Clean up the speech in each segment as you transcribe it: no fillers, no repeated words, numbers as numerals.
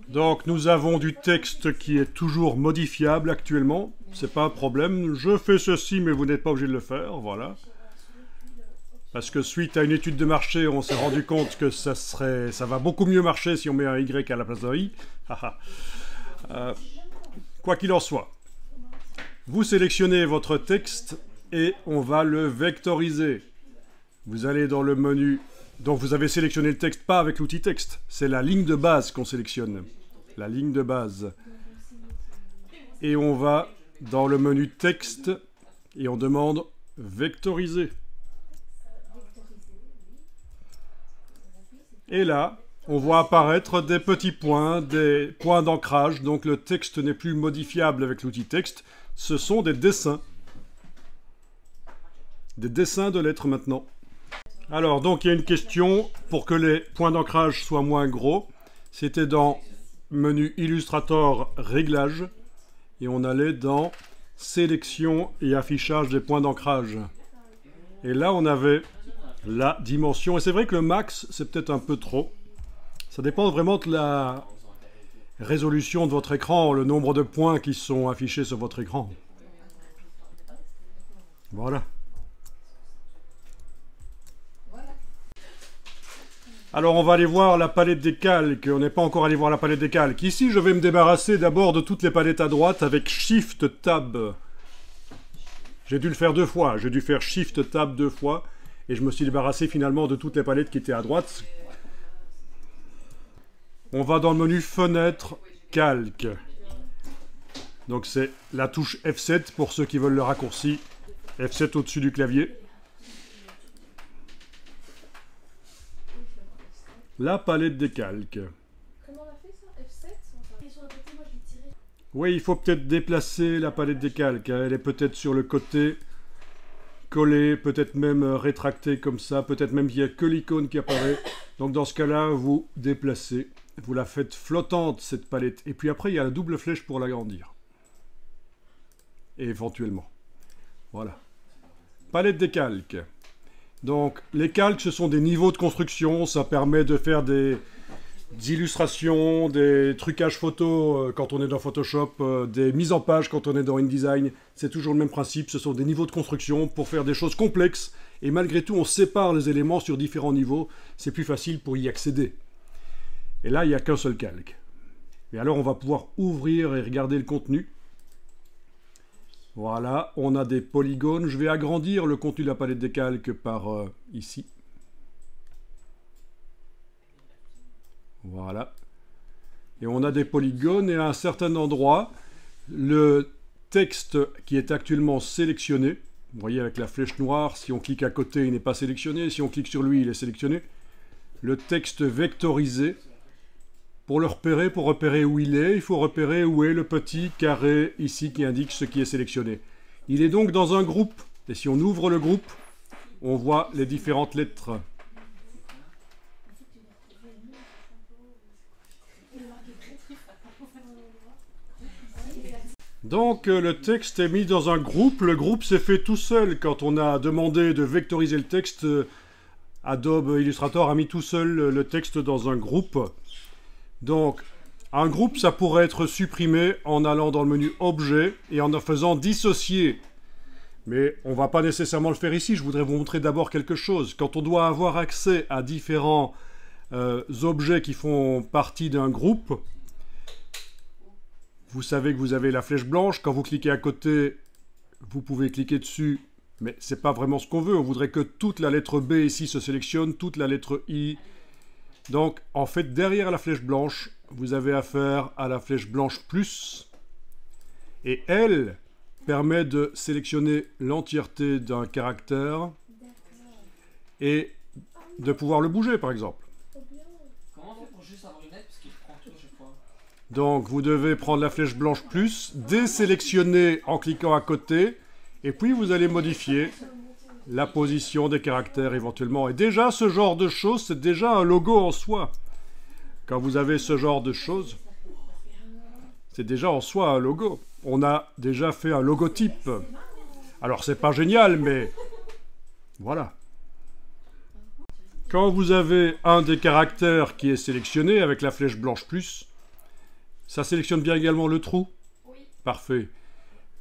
Donc nous avons du texte qui est toujours modifiable actuellement. C'est pas un problème. Je fais ceci, mais vous n'êtes pas obligé de le faire. Voilà. Parce que suite à une étude de marché, on s'est rendu compte que ça va beaucoup mieux marcher si on met un Y à la place d'un I. Quoi qu'il en soit, vous sélectionnez votre texte et on va le vectoriser. Vous allez dans le menu. Donc vous avez sélectionné le texte pas avec l'outil texte. C'est la ligne de base qu'on sélectionne. La ligne de base. Et on va dans le menu texte et on demande vectoriser. Et là, on voit apparaître des petits points, des points d'ancrage. Donc le texte n'est plus modifiable avec l'outil texte. Ce sont des dessins. Des dessins de lettres maintenant. Alors, donc il y a une question pour que les points d'ancrage soient moins gros. C'était dans menu Illustrator Réglages. Et on allait dans Sélection et affichage des points d'ancrage. Et là, on avait la dimension. Et c'est vrai que le max, c'est peut-être un peu trop. Ça dépend vraiment de la résolution de votre écran, le nombre de points qui sont affichés sur votre écran. Voilà. Alors on va aller voir la palette des calques. On n'est pas encore allé voir la palette des calques. Ici, je vais me débarrasser d'abord de toutes les palettes à droite avec Shift Tab. J'ai dû le faire 2 fois. J'ai dû faire Shift Tab 2 fois. Et je me suis débarrassé finalement de toutes les palettes qui étaient à droite. On va dans le menu Fenêtre, Calque. Donc c'est la touche F7 pour ceux qui veulent le raccourci. F7 au-dessus du clavier. La palette des calques. Comment on a fait ça? F7? Sur le côté, moi je l'ai tiré. Oui, il faut peut-être déplacer la palette des calques. Elle est peut-être sur le côté, collée, peut-être même rétractée comme ça. Peut-être même qu'il n'y a que l'icône qui apparaît. Donc dans ce cas-là, vous déplacez. Vous la faites flottante, cette palette. Et puis après, il y a la double flèche pour l'agrandir. Et éventuellement. Voilà. Palette des calques. Donc, les calques, ce sont des niveaux de construction. Ça permet de faire des illustrations, des trucages photos quand on est dans Photoshop, des mises en page quand on est dans InDesign. C'est toujours le même principe. Ce sont des niveaux de construction pour faire des choses complexes. Et malgré tout, on sépare les éléments sur différents niveaux. C'est plus facile pour y accéder. Et là, il n'y a qu'un seul calque. Et alors, on va pouvoir ouvrir et regarder le contenu. Voilà, on a des polygones. Je vais agrandir le contenu de la palette des calques par ici. Voilà. Et on a des polygones et à un certain endroit, le texte qui est actuellement sélectionné, vous voyez avec la flèche noire, si on clique à côté, il n'est pas sélectionné. Si on clique sur lui, il est sélectionné. Le texte vectorisé, pour le repérer, pour repérer où il faut repérer où est le petit carré ici qui indique ce qui est sélectionné. Il est donc dans un groupe. Et si on ouvre le groupe, on voit les différentes lettres. Donc le texte est mis dans un groupe. Le groupe s'est fait tout seul. Quand on a demandé de vectoriser le texte, Adobe Illustrator a mis tout seul le texte dans un groupe. Donc, un groupe, ça pourrait être supprimé en allant dans le menu Objet et en faisant dissocier. Mais on ne va pas nécessairement le faire ici. Je voudrais vous montrer d'abord quelque chose. Quand on doit avoir accès à différents objets qui font partie d'un groupe, vous savez que vous avez la flèche blanche. Quand vous cliquez à côté, vous pouvez cliquer dessus. Mais ce n'est pas vraiment ce qu'on veut. On voudrait que toute la lettre B ici se sélectionne, toute la lettre I. Donc, en fait, derrière la flèche blanche, vous avez affaire à la flèche blanche plus. Et elle permet de sélectionner l'entièreté d'un caractère et de pouvoir le bouger, par exemple. Comment on fait pour juste avoir une lettre parce qu'il prend tout à chaque fois? Donc, vous devez prendre la flèche blanche plus, désélectionner en cliquant à côté, et puis vous allez modifier la position des caractères éventuellement. Et déjà, ce genre de choses, c'est déjà un logo en soi. Quand vous avez ce genre de choses, c'est déjà en soi un logo. On a déjà fait un logotype. Alors, c'est pas génial, mais voilà. Quand vous avez un des caractères qui est sélectionné avec la flèche blanche plus, ça sélectionne bien également le trou? Oui. Parfait.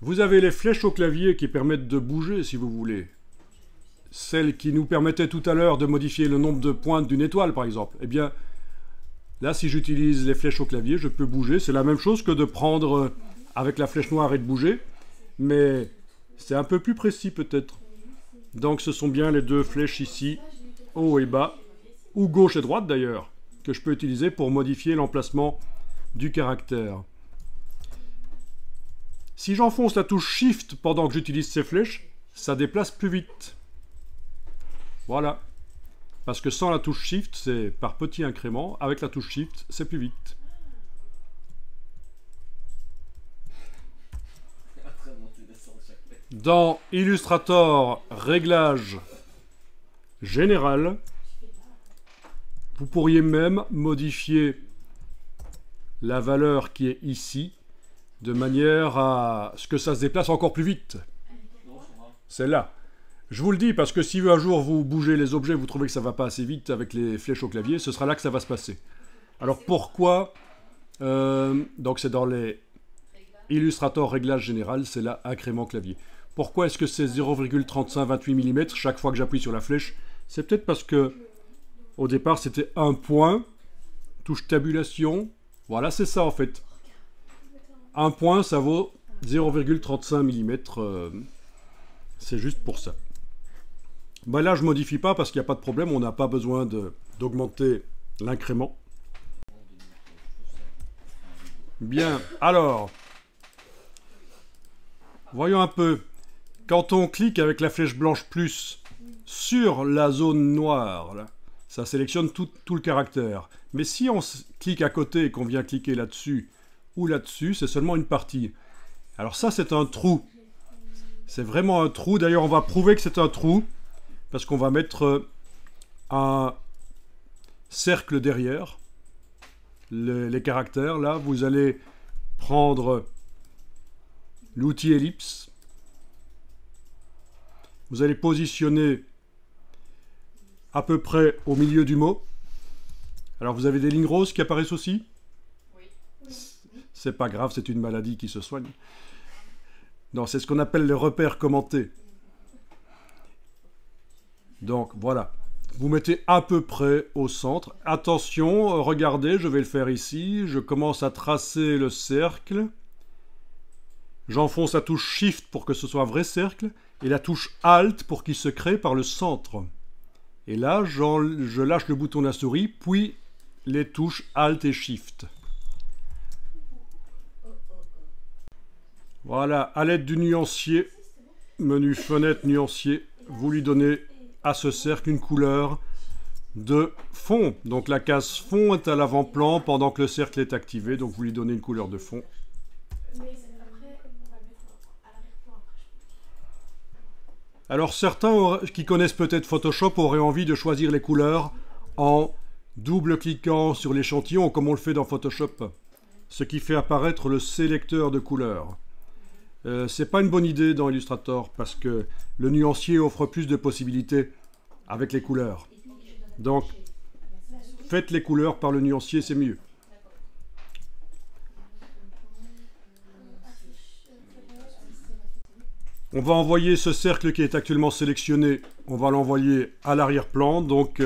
Vous avez les flèches au clavier qui permettent de bouger si vous voulez. Celles qui nous permettaient tout à l'heure de modifier le nombre de pointes d'une étoile par exemple. Eh bien, là si j'utilise les flèches au clavier, je peux bouger. C'est la même chose que de prendre avec la flèche noire et de bouger. Mais c'est un peu plus précis peut-être. Donc ce sont bien les deux flèches ici, haut et bas, ou gauche et droite d'ailleurs, que je peux utiliser pour modifier l'emplacement du caractère. Si j'enfonce la touche Shift pendant que j'utilise ces flèches, ça déplace plus vite. Voilà. Parce que sans la touche Shift, c'est par petit incrément. Avec la touche Shift, c'est plus vite. Dans Illustrator, réglage général, vous pourriez même modifier la valeur qui est ici, de manière à ce que ça se déplace encore plus vite. C'est là. Je vous le dis parce que si un jour vous bougez les objets, vous trouvez que ça ne va pas assez vite avec les flèches au clavier, ce sera là que ça va se passer. Alors pourquoi donc c'est dans les Illustrator réglage général, c'est là incrément clavier. Pourquoi est-ce que c'est 0,3528 mm chaque fois que j'appuie sur la flèche? C'est peut-être parce que au départ c'était un point, touche tabulation, voilà c'est ça en fait. Un point ça vaut 0,35 mm, c'est juste pour ça. Ben là je modifie pas parce qu'il n'y a pas de problème, on n'a pas besoin d'augmenter l'incrément. Bien, alors, voyons un peu. Quand on clique avec la flèche blanche plus sur la zone noire, là, ça sélectionne tout le caractère. Mais si on clique à côté et qu'on vient cliquer là-dessus ou là-dessus, c'est seulement une partie. Alors ça, c'est un trou. C'est vraiment un trou. D'ailleurs, on va prouver que c'est un trou parce qu'on va mettre un cercle derrière les caractères. Là, vous allez prendre l'outil ellipse. Vous allez positionner à peu près au milieu du mot. Alors vous avez des lignes roses qui apparaissent aussi? Oui. C'est pas grave, c'est une maladie qui se soigne. Non, c'est ce qu'on appelle les repères commentés. Donc voilà. Vous mettez à peu près au centre. Attention, regardez, je vais le faire ici. Je commence à tracer le cercle. J'enfonce la touche Shift pour que ce soit un vrai cercle. Et la touche Alt pour qu'il se crée par le centre. Et là, je lâche le bouton de la souris, puis les touches Alt et Shift. Voilà, à l'aide du nuancier, menu fenêtre nuancier, vous lui donnez à ce cercle une couleur de fond. Donc la case fond est à l'avant-plan pendant que le cercle est activé, donc vous lui donnez une couleur de fond. Alors certains qui connaissent peut-être Photoshop auraient envie de choisir les couleurs en double-cliquant sur l'échantillon comme on le fait dans Photoshop, ce qui fait apparaître le sélecteur de couleurs. C'est pas une bonne idée dans Illustrator parce que le nuancier offre plus de possibilités avec les couleurs. Donc faites les couleurs par le nuancier, c'est mieux. On va envoyer ce cercle qui est actuellement sélectionné, on va l'envoyer à l'arrière-plan. Donc,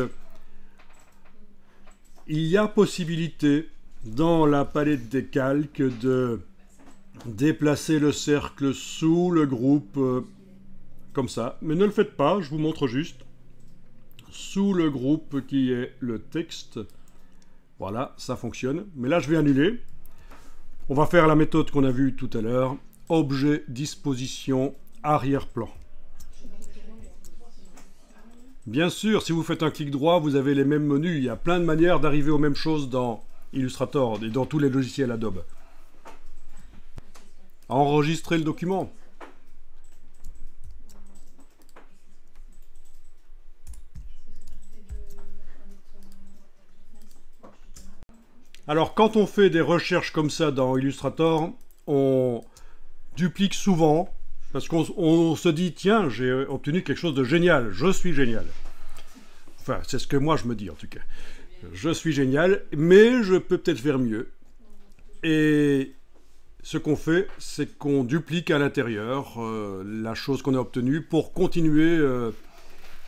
il y a possibilité dans la palette des calques de déplacer le cercle sous le groupe, comme ça. Mais ne le faites pas, je vous montre juste. Sous le groupe qui est le texte. Voilà, ça fonctionne. Mais là, je vais annuler. On va faire la méthode qu'on a vue tout à l'heure. Objet, disposition, arrière-plan. Bien sûr, si vous faites un clic droit, vous avez les mêmes menus. Il y a plein de manières d'arriver aux mêmes choses dans Illustrator et dans tous les logiciels Adobe. Enregistrer le document. Alors, quand on fait des recherches comme ça dans Illustrator, on duplique souvent. Parce qu'on se dit, tiens, j'ai obtenu quelque chose de génial, je suis génial. Enfin, c'est ce que moi je me dis en tout cas. Je suis génial, mais je peux peut-être faire mieux. Et ce qu'on fait, c'est qu'on duplique à l'intérieur la chose qu'on a obtenue pour continuer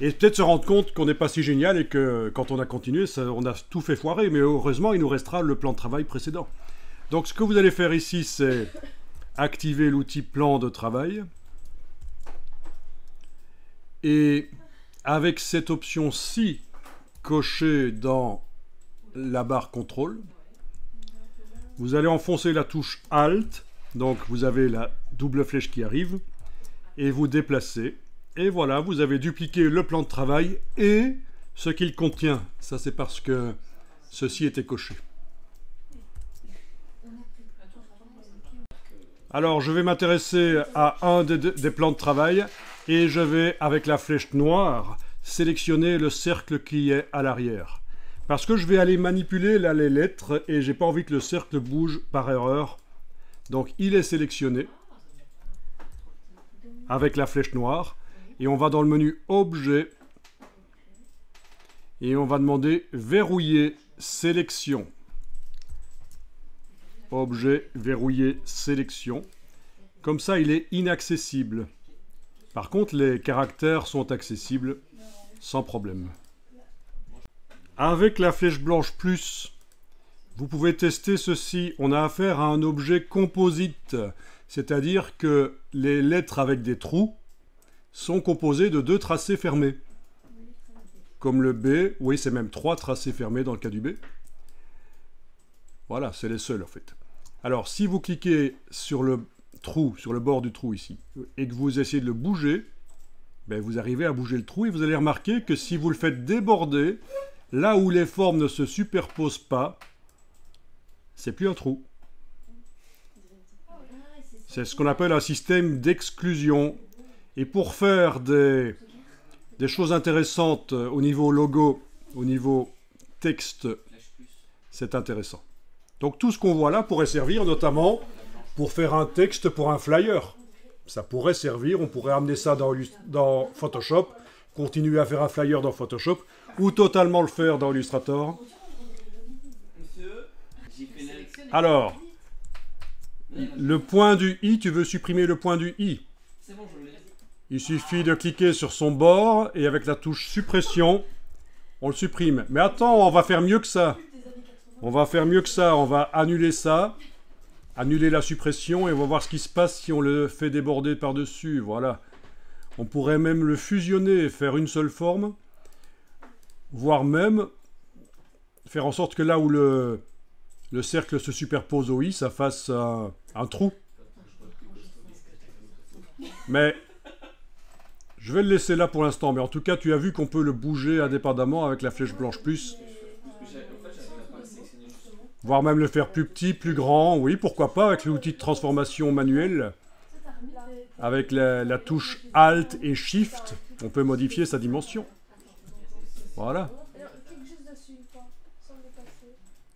et peut-être se rendre compte qu'on n'est pas si génial et que quand on a continué, on a tout fait foirer. Mais heureusement, il nous restera le plan de travail précédent. Donc ce que vous allez faire ici, c'est activer l'outil plan de travail. Et avec cette option-ci cochée dans la barre contrôle, vous allez enfoncer la touche Alt, donc vous avez la double flèche qui arrive, et vous déplacez. Et voilà, vous avez dupliqué le plan de travail et ce qu'il contient. Ça, c'est parce que ceci était coché. Alors, je vais m'intéresser à un des plans de travail et je vais, avec la flèche noire, sélectionner le cercle qui est à l'arrière. Parce que je vais aller manipuler là les lettres et j'ai pas envie que le cercle bouge par erreur. Donc, il est sélectionné avec la flèche noire. Et on va dans le menu Objet et on va demander Verrouiller sélection. Objet, verrouiller sélection. Comme ça, il est inaccessible. Par contre, les caractères sont accessibles sans problème. Avec la flèche blanche plus, vous pouvez tester ceci. On a affaire à un objet composite, c'est-à-dire que les lettres avec des trous sont composées de 2 tracés fermés. Comme le B, oui, c'est même 3 tracés fermés dans le cas du B. Voilà, c'est les seuls en fait. Alors, si vous cliquez sur le trou, sur le bord du trou ici, et que vous essayez de le bouger, ben vous arrivez à bouger le trou et vous allez remarquer que si vous le faites déborder, là où les formes ne se superposent pas, c'est plus un trou. C'est ce qu'on appelle un système d'exclusion. Et pour faire des choses intéressantes au niveau logo, au niveau texte, c'est intéressant. Donc tout ce qu'on voit là pourrait servir notamment pour faire un texte pour un flyer. Ça pourrait servir, on pourrait amener ça dans Photoshop, continuer à faire un flyer dans Photoshop, ou totalement le faire dans Illustrator. Alors, le point du i, tu veux supprimer le point du i. Il suffit de cliquer sur son bord et avec la touche suppression, on le supprime. Mais attends, on va faire mieux que ça. On va faire mieux que ça. On va annuler ça, annuler la suppression et on va voir ce qui se passe si on le fait déborder par-dessus. Voilà. On pourrait même le fusionner et faire une seule forme, voire même faire en sorte que là où le cercle se superpose au i, ça fasse un trou. Mais je vais le laisser là pour l'instant, mais en tout cas, tu as vu qu'on peut le bouger indépendamment avec la flèche blanche plus. Voire même le faire plus petit, plus grand, oui, pourquoi pas, avec l'outil de transformation manuelle. Avec la touche Alt et Shift, on peut modifier sa dimension. Voilà.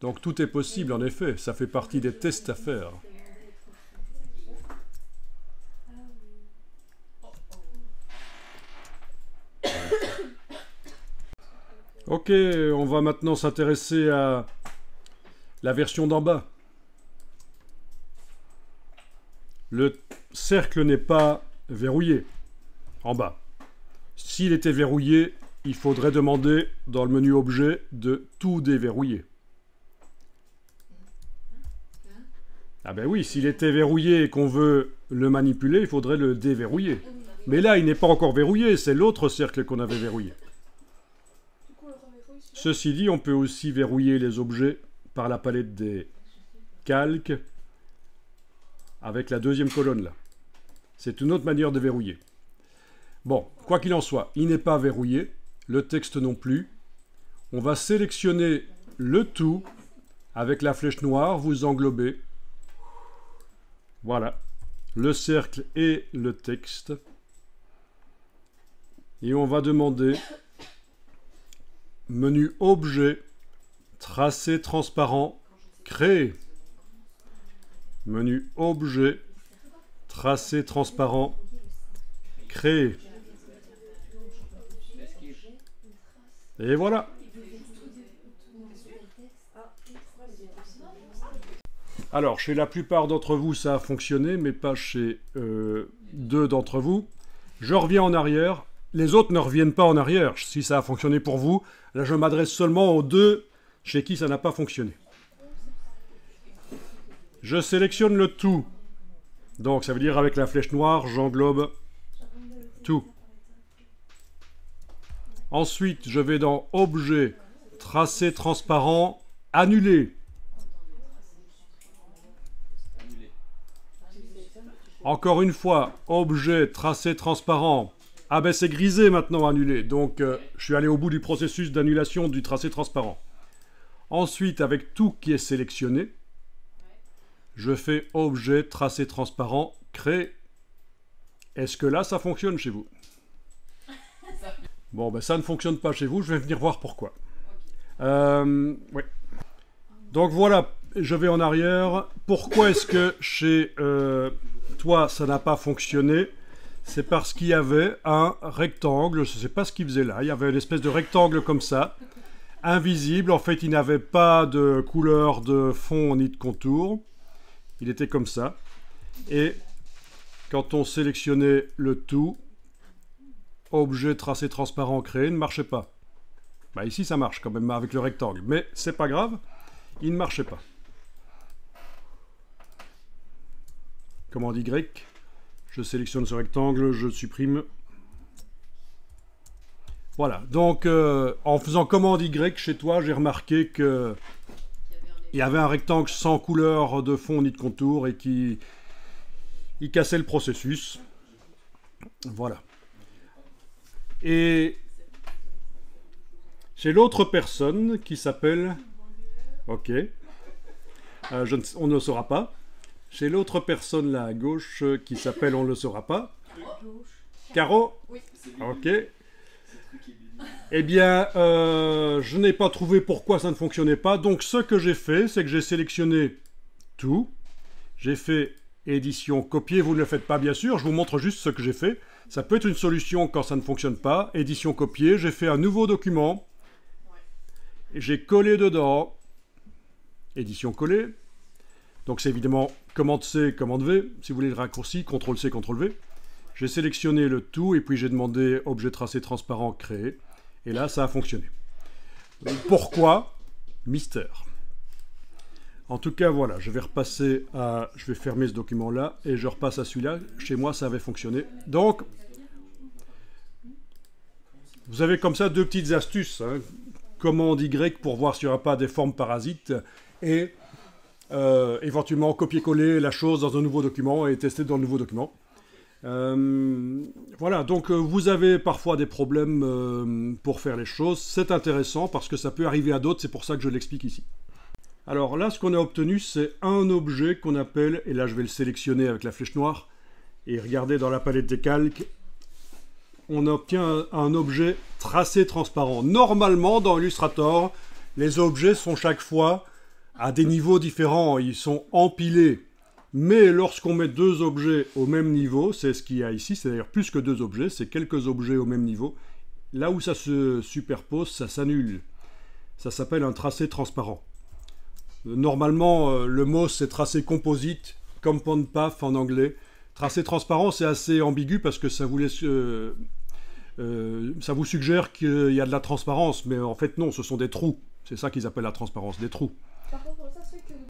Donc tout est possible, en effet. Ça fait partie des tests à faire. Ok, on va maintenant s'intéresser à la version d'en bas. Le cercle n'est pas verrouillé en bas. S'il était verrouillé, il faudrait demander dans le menu objet de tout déverrouiller. Ah ben oui, s'il était verrouillé et qu'on veut le manipuler, il faudrait le déverrouiller. Mais là, il n'est pas encore verrouillé, c'est l'autre cercle qu'on avait verrouillé. Ceci dit, on peut aussi verrouiller les objets par la palette des calques avec la deuxième colonne là. C'est une autre manière de verrouiller. Bon, quoi qu'il en soit, il n'est pas verrouillé, le texte non plus. On va sélectionner le tout avec la flèche noire, vous englobez. Voilà, le cercle et le texte. Et on va demander menu objet, tracé transparent, créer. Menu objet, tracé transparent, créer. Et voilà. Alors, chez la plupart d'entre vous, ça a fonctionné, mais pas chez deux d'entre vous. Je reviens en arrière. Les autres ne reviennent pas en arrière. Si ça a fonctionné pour vous, là, je m'adresse seulement aux deux chez qui ça n'a pas fonctionné. Je sélectionne le tout. Donc, ça veut dire avec la flèche noire, j'englobe tout. Ensuite, je vais dans Objet, Tracé transparent, Annuler. Encore une fois, Objet, Tracé transparent. Ah ben c'est grisé maintenant, Annuler. Donc, je suis allé au bout du processus d'annulation du tracé transparent. Ensuite, avec tout qui est sélectionné, je fais Objet, Tracé transparent, Créer. Est-ce que là, ça fonctionne chez vous? Bon, ben ça ne fonctionne pas chez vous, je vais venir voir pourquoi. Ouais. Donc voilà, je vais en arrière. Pourquoi est-ce que chez toi, ça n'a pas fonctionné? C'est parce qu'il y avait un rectangle, je ne sais pas ce qu'il faisait là, il y avait une espèce de rectangle comme ça, invisible. En fait, il n'avait pas de couleur de fond ni de contour. Il était comme ça. Et quand on sélectionnait le tout, Objet, Tracé transparent, Créer, ne marchait pas. Bah ici, ça marche quand même avec le rectangle. Mais c'est pas grave, il ne marchait pas. Commande Y. Je sélectionne ce rectangle, je supprime. Voilà. Donc, en faisant commande Y chez toi, j'ai remarqué que il y avait un rectangle sans couleur de fond ni de contour et qui cassait le processus. Voilà. Et chez l'autre personne qui s'appelle... Ok. On ne le saura pas. Chez l'autre personne là à gauche qui s'appelle on ne le saura pas. Caro. Ok. Eh bien, je n'ai pas trouvé pourquoi ça ne fonctionnait pas. Donc ce que j'ai fait, c'est que j'ai sélectionné tout. J'ai fait édition copier. Vous ne le faites pas bien sûr. Je vous montre juste ce que j'ai fait. Ça peut être une solution quand ça ne fonctionne pas. Édition copier. J'ai fait un nouveau document. J'ai collé dedans. Édition coller. Donc c'est évidemment commande C, commande V. Si vous voulez le raccourci, CTRL C, CTRL V. J'ai sélectionné le tout et puis j'ai demandé objet tracé transparent, créer. Et là, ça a fonctionné. Pourquoi? Mystère. En tout cas, voilà, je vais repasser à... Je vais fermer ce document-là et je repasse à celui-là. Chez moi, ça avait fonctionné. Donc, vous avez comme ça deux petites astuces. Hein. Commande Y pour voir s'il n'y aura pas des formes parasites et éventuellement copier-coller la chose dans un nouveau document et tester dans le nouveau document. Voilà, donc vous avez parfois des problèmes pour faire les choses. C'est intéressant parce que ça peut arriver à d'autres, c'est pour ça que je l'explique ici. Alors là, ce qu'on a obtenu, c'est un objet qu'on appelle, et là je vais le sélectionner avec la flèche noire, et regardez dans la palette des calques, on obtient un objet tracé transparent. Normalement, dans Illustrator, les objets sont chaque fois à des niveaux différents, ils sont empilés. Mais lorsqu'on met deux objets au même niveau, c'est ce qu'il y a ici, c'est d'ailleurs plus que deux objets, c'est quelques objets au même niveau, là où ça se superpose, ça s'annule. Ça s'appelle un tracé transparent. Normalement, le mot c'est tracé composite, compound path en anglais. Tracé transparent, c'est assez ambigu parce que ça vous laisse... ça vous suggère qu'il y a de la transparence, mais en fait non, ce sont des trous. C'est ça qu'ils appellent la transparence, des trous. Par contre,